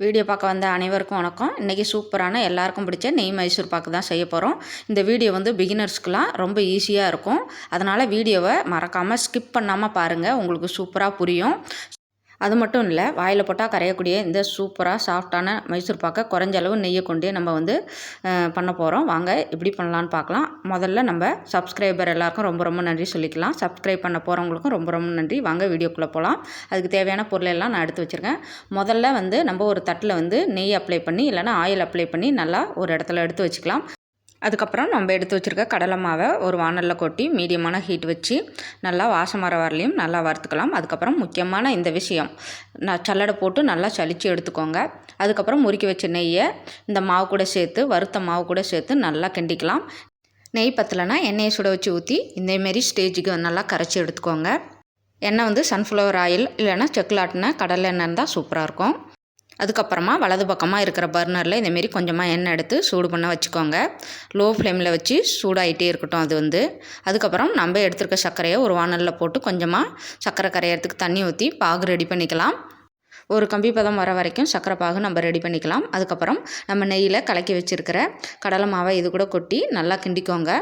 Video பார்க்க வந்த அனைவருக்கும் வணக்கம். இன்றைக்கி சூப்பரான எல்லாருக்கும் பிடிச்ச நெய் மைசூர் பாக்கு தான் செய்ய போகிறோம். இந்த வீடியோ வந்து பிகினர்ஸ்க்குலாம் ரொம்ப ஈஸியாக இருக்கும். அதனால் வீடியோவை மறக்காமல் ஸ்கிப் பண்ணாமல் பாருங்கள், உங்களுக்கு சூப்பராக புரியும். அது மட்டும் இல்லை, வாயில் போட்டால் கரையக்கூடிய இந்த சூப்பராக சாஃப்டான மைசூர் பாக்கை குறைஞ்ச அளவு நெய்யை கொண்டே நம்ம வந்து பண்ண போகிறோம். வாங்க எப்படி பண்ணலான்னு பார்க்கலாம். முதல்ல நம்ம சப்ஸ்கிரைபர் எல்லாருக்கும் ரொம்ப ரொம்ப நன்றி சொல்லிக்கலாம். சப்ஸ்கிரைப் பண்ண போகிறவங்களுக்கும் ரொம்ப ரொம்ப நன்றி. வாங்க வீடியோக்குள்ளே போகலாம். அதுக்கு தேவையான பொருள் எல்லாம் நான் எடுத்து வச்சுருக்கேன். முதல்ல வந்து நம்ம ஒரு தட்டில் வந்து நெய் அப்ளை பண்ணி இல்லைனா ஆயில் அப்ளை பண்ணி நல்லா ஒரு இடத்துல எடுத்து வச்சுக்கலாம். அதுக்கப்புறம் நம்ம எடுத்து வச்சுருக்க கடலை மாவை ஒரு வானலில் கொட்டி மீடியமான ஹீட் வச்சு நல்லா வாசம் வர வரலையும் நல்லா வறுத்துக்கலாம். அதுக்கப்புறம் முக்கியமான இந்த விஷயம், சல்லடை போட்டு நல்லா சலித்து எடுத்துக்கோங்க. அதுக்கப்புறம் முறுக்கி வச்ச நெய்யை இந்த மாவு கூட சேர்த்து, வறுத்த மாவு கூட சேர்த்து நல்லா கிண்டிக்கலாம். நெய் பத்தலைன்னா எண்ணெயை சுட வச்சு ஊற்றி இந்தமாரி ஸ்டேஜுக்கு நல்லா கரைச்சி எடுத்துக்கோங்க. எண்ணெய் வந்து சன்ஃப்ளவர் ஆயில் இல்லைன்னா செக்குலாட்டின கடலை எண்ணெய் இருந்தால் சூப்பராக இருக்கும். அதுக்கப்புறமா வலது பக்கமாக இருக்கிற பர்னரில் இந்தமாரி கொஞ்சமாக எண்ணெய் எடுத்து சூடு பண்ண வச்சுக்கோங்க. லோ ஃப்ளேமில் வச்சு சூடாகிட்டே இருக்கட்டும். அது வந்து அதுக்கப்புறம் நம்ம எடுத்துருக்க சர்க்கரையை ஒரு வானலில் போட்டு கொஞ்சமாக சர்க்கரை கரையிறதுக்கு தண்ணி ஊற்றி பாகு ரெடி பண்ணிக்கலாம். ஒரு கம்பி பதம் வர வரைக்கும் சர்க்கரை பாகு நம்ம ரெடி பண்ணிக்கலாம். அதுக்கப்புறம் நம்ம நெய்யில் கலக்கி வச்சுருக்கிற கடலை மாவை இது கூட கொட்டி நல்லா கிண்டிக்கோங்க.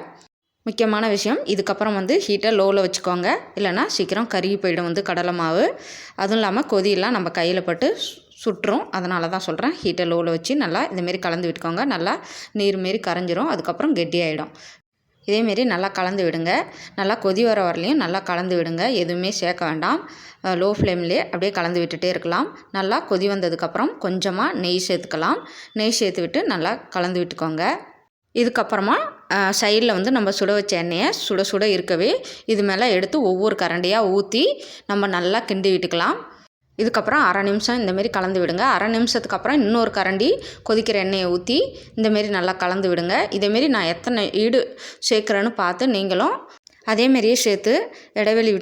முக்கியமான விஷயம், இதுக்கப்புறம் வந்து ஹீட்டை லோவில் வச்சுக்கோங்க, இல்லைனா சீக்கிரம் கருகி போயிடும் வந்து கடலை மாவு. அதுவும் இல்லாமல் கொதியெல்லாம் நம்ம கையில் பட்டு சுட்டுரும். அதனால தான் சொல்கிறேன், ஹீட்டை லோவில் வச்சு நல்லா இந்தமாரி கலந்து விட்டுக்கோங்க. நல்லா நீர் மாரி கரைஞ்சிரும். அதுக்கப்புறம் கெட்டியாகிடும். இதேமாரி நல்லா கலந்து விடுங்க. நல்லா கொதி வர வரலையும் நல்லா கலந்து விடுங்க. எதுவுமே சேர்க்க வேண்டாம். லோ ஃப்ளேம்லேயே அப்படியே கலந்து விட்டுட்டே இருக்கலாம். நல்லா கொதி வந்ததுக்கப்புறம் கொஞ்சமாக நெய் சேர்த்துக்கலாம். நெய் சேர்த்து விட்டு நல்லா கலந்து விட்டுக்கோங்க. இதுக்கப்புறமா சைடில் வந்து நம்ம சுட வச்ச எண்ணெயை சுட சுட இருக்கவே இது மேலே எடுத்து ஒவ்வொரு கரண்டியாக ஊற்றி நம்ம நல்லா கிண்டி விட்டுக்கலாம். இதுக்கப்புறம் அரை நிமிஷம் இந்தமாரி கலந்து விடுங்க. அரை நிமிஷத்துக்கு அப்புறம் இன்னொரு கரண்டி கொதிக்கிற எண்ணெயை ஊற்றி இந்தமாரி நல்லா கலந்து விடுங்க. இதேமாரி நான் எத்தனை ஈடு சேர்க்குறேன்னு பார்த்து நீங்களும் அதேமாரியே சேர்த்து இடைவெளி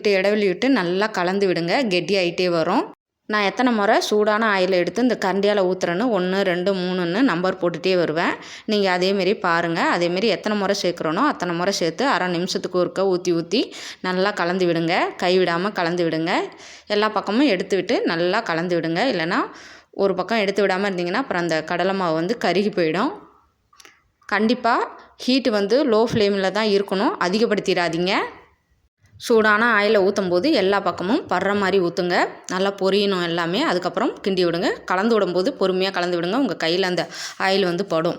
விட்டு நல்லா கலந்து விடுங்க. கெட்டி ஆகிட்டே வரும். நான் எத்தனை முறை சூடான ஆயில் எடுத்து இந்த கரண்டியால் ஊற்றுறேன்னு 1 2 3ன்னு நம்பர் போட்டுகிட்டே வருவேன். நீங்கள் அதேமாரி பாருங்கள். அதேமாரி எத்தனை முறை சேர்க்குறோனோ அத்தனை முறை சேர்த்து அரை நிமிஷத்துக்கு ஒருக்க ஊற்றி நல்லா கலந்து விடுங்க. கைவிடாமல் கலந்து விடுங்க. எல்லா பக்கமும் எடுத்து விட்டு நல்லா கலந்து விடுங்க. இல்லைனா ஒரு பக்கம் எடுத்து விடாமல் இருந்தீங்கன்னா அப்புறம் அந்த கடலை மாவு வந்து கருகி போயிடும். கண்டிப்பாக ஹீட்டு வந்து லோ ஃப்ளேமில் தான் இருக்கணும், அதிகப்படுத்திடாதீங்க. சூடான ஆயிலை ஊற்றும் போது எல்லா பக்கமும் படுற மாதிரி ஊற்றுங்க. நல்லா பொரியணும் எல்லாமே. அதுக்கப்புறம் கிண்டி விடுங்க. கலந்து விடும்போது பொறுமையாக கலந்து விடுங்க. உங்கள் கையில் அந்த ஆயில் வந்து படும்.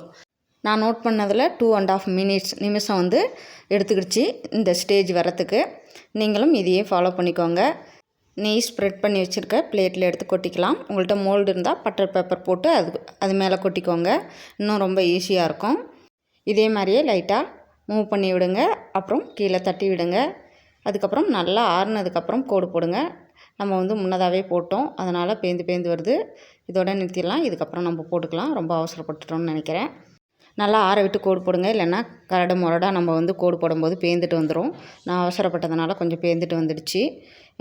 நான் நோட் பண்ணதில் 2.5 நிமிஷம் வந்து எடுத்துக்கிடுச்சு இந்த ஸ்டேஜ் வரத்துக்கு. நீங்களும் இதையே ஃபாலோ பண்ணிக்கோங்க. நெய் ஸ்ப்ரெட் பண்ணி வச்சுருக்க பிளேட்டில் எடுத்து கொட்டிக்கலாம். உங்கள்கிட்ட மோல்டு இருந்தால் பட்டர் பேப்பர் போட்டு அது மேலே கொட்டிக்கோங்க. இன்னும் ரொம்ப ஈஸியாக இருக்கும். இதே மாதிரியே லைட்டாக மூவ் பண்ணி விடுங்க. அப்புறம் கீழே தட்டி விடுங்க. அதுக்கப்புறம் நல்லா ஆறுனதுக்கப்புறம் கோடு போடுங்க. நம்ம வந்து முன்னதாகவே போட்டோம், அதனால் பேந்து வருது. இதோட நிறுத்திடலாம். இதுக்கப்புறம் நம்ம போட்டுக்கலாம். ரொம்ப அவசரப்பட்டுட்டோம்னு நினைக்கிறேன். நல்லா ஆற விட்டு கோடு போடுங்க. இல்லைன்னா கரடு முரடாக நம்ம வந்து கோடு போடும்போது பேந்துட்டு வந்துடும். நான் அவசரப்பட்டதுனால கொஞ்சம் பேந்துட்டு வந்துடுச்சு.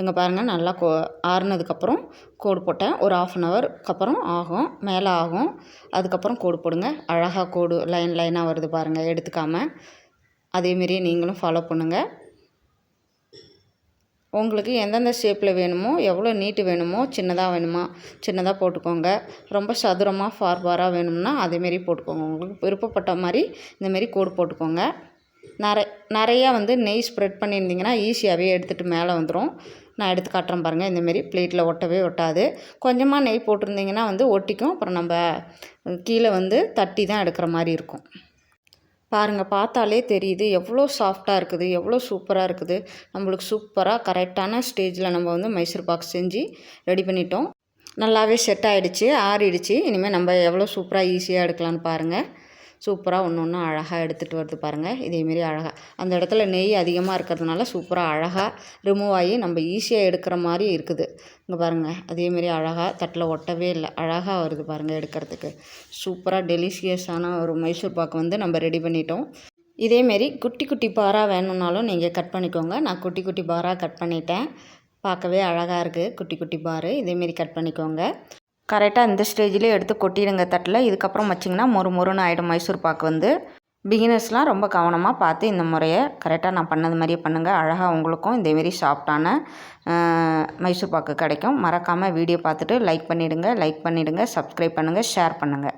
இங்கே பாருங்கள், நல்லா ஆறுனதுக்கப்புறம் கோடு போட்டேன். ஒரு 1/2 ஹவருக்கு அப்புறம் ஆகும், மேலே ஆகும். அதுக்கப்புறம் கோடு போடுங்க. அழகாக கோடு லைனாக வருது பாருங்கள், எடுத்துக்காமல். அதேமாரியே நீங்களும் ஃபாலோ பண்ணுங்கள். உங்களுக்கு எந்தெந்த ஷேப்பில் வேணுமோ, எவ்வளோ நீட்டு வேணுமோ, சின்னதாக போட்டுக்கோங்க. ரொம்ப சதுரமாக ஃபார்பாராக வேணும்னா அதேமாரி போட்டுக்கோங்க. உங்களுக்கு விருப்பப்பட்ட மாதிரி இந்தமாரி கோடு போட்டுக்கோங்க. நிறையா வந்து நெய் ஸ்ப்ரெட் பண்ணியிருந்தீங்கன்னா ஈஸியாகவே எடுத்துகிட்டு மேலே வந்துடும். நான் எடுத்து காட்டுறேன் பாருங்கள். இந்தமாரி பிளேட்டில் ஒட்டவே ஒட்டாது. கொஞ்சமாக நெய் போட்டிருந்தீங்கன்னா வந்து ஒட்டிக்கும். அப்புறம் நம்ம கீழே வந்து தட்டி தான் எடுக்கிற மாதிரி இருக்கும். பாருங்கள், பார்த்தாலே தெரியுது எவ்வளோ சாஃப்டாக இருக்குது, எவ்வளோ சூப்பராக இருக்குது. நம்மளுக்கு சூப்பராக கரெக்டான ஸ்டேஜில் நம்ம வந்து மைசூர் பாக்கு செஞ்சு ரெடி பண்ணிட்டோம். நல்லாவே செட் ஆகிடுச்சு, ஆறிடுச்சு. இனிமேல் நம்ம எவ்வளோ சூப்பராக ஈஸியாக எடுக்கலான்னு பாருங்கள். சூப்பராக ஒன்று அழகாக எடுத்துகிட்டு வருது பாருங்கள். இதேமாரி அழகாக அந்த இடத்துல நெய் அதிகமாக இருக்கிறதுனால சூப்பராக அழகாக ரிமூவ் ஆகி நம்ம ஈஸியாக எடுக்கிற மாதிரி இருக்குது. இங்கே பாருங்கள், அதேமாரி அழகாக தட்டில் ஒட்டவே இல்லை, அழகாக வருது பாருங்கள் எடுக்கிறதுக்கு. சூப்பராக டெலிஷியஸான ஒரு மைசூர் பாக்கு வந்து நம்ம ரெடி பண்ணிட்டோம். இதேமாரி குட்டி குட்டி பாராக வேணும்னாலும் நீங்கள் கட் பண்ணிக்கோங்க. நான் குட்டி குட்டி பாராக கட் பண்ணிட்டேன். பார்க்கவே அழகாக இருக்குது குட்டி குட்டி பாரு. இதேமாரி கட் பண்ணிக்கோங்க. கரெக்டாக இந்த ஸ்டேஜ்லேயே எடுத்து கொட்டிடுங்க தட்டில். இதுக்கப்புறம் வச்சிங்கன்னா மொறுன்னு ஆகிடும் மைசூர் பாக்கு வந்து. பிகினர்ஸ்லாம் ரொம்ப கவனமாக பார்த்து இந்த முறையை கரெக்டாக நான் பண்ணது மாதிரியே பண்ணுங்கள். அழகாக உங்களுக்கும் இதேமாரி சாஃப்டான மைசூர் பாக்கு கிடைக்கும். மறக்காமல் வீடியோ பார்த்துட்டு லைக் பண்ணிவிடுங்க, சப்ஸ்கிரைப் பண்ணுங்கள், ஷேர் பண்ணுங்கள்.